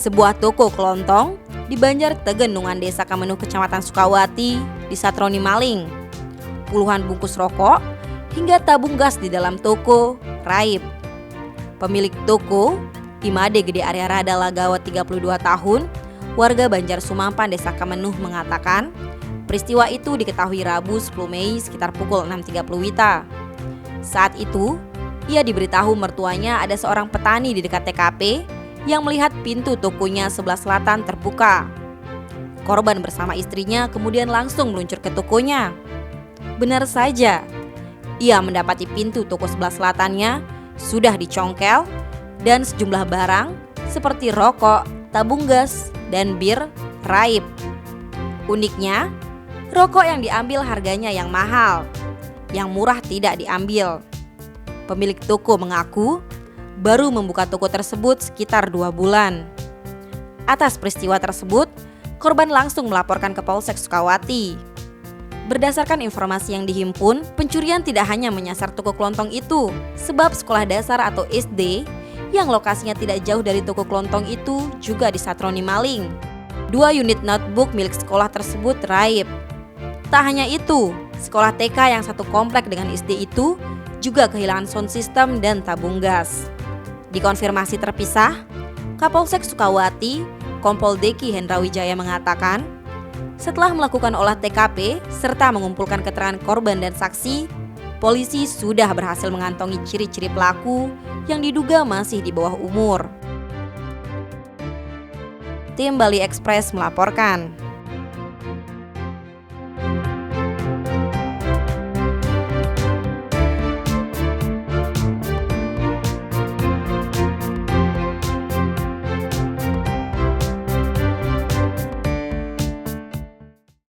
Sebuah toko kelontong di Banjar Tegenungan Desa Kamenuh Kecamatan Sukawati disatroni maling. Puluhan bungkus rokok hingga tabung gas di dalam toko raib. Pemilik toko, Imade Gede Arya Rada Lagawa 32 tahun, warga Banjar Sumampan Desa Kamenuh mengatakan, peristiwa itu diketahui Rabu 10 Mei sekitar pukul 6.30 WITA. Saat itu, ia diberitahu mertuanya ada seorang petani di dekat TKP yang melihat pintu tokonya sebelah selatan terbuka. Korban bersama istrinya kemudian langsung meluncur ke tokonya. Benar saja, ia mendapati pintu toko sebelah selatannya sudah dicongkel dan sejumlah barang seperti rokok, tabung gas, dan bir raib. Uniknya, rokok yang diambil harganya yang mahal, yang murah tidak diambil. Pemilik toko mengaku baru membuka toko tersebut sekitar 2 bulan. Atas peristiwa tersebut, korban langsung melaporkan ke Polsek Sukawati. Berdasarkan informasi yang dihimpun, pencurian tidak hanya menyasar toko kelontong itu, sebab sekolah dasar atau SD yang lokasinya tidak jauh dari toko kelontong itu juga disatroni maling. 2 unit notebook milik sekolah tersebut raib. Tak hanya itu, sekolah TK yang satu komplek dengan SD itu juga kehilangan sound system dan tabung gas. Dikonfirmasi terpisah, Kapolsek Sukawati, Kompol Deki Hendrawijaya mengatakan, setelah melakukan olah TKP serta mengumpulkan keterangan korban dan saksi, polisi sudah berhasil mengantongi ciri-ciri pelaku yang diduga masih di bawah umur. Tim Bali Express melaporkan.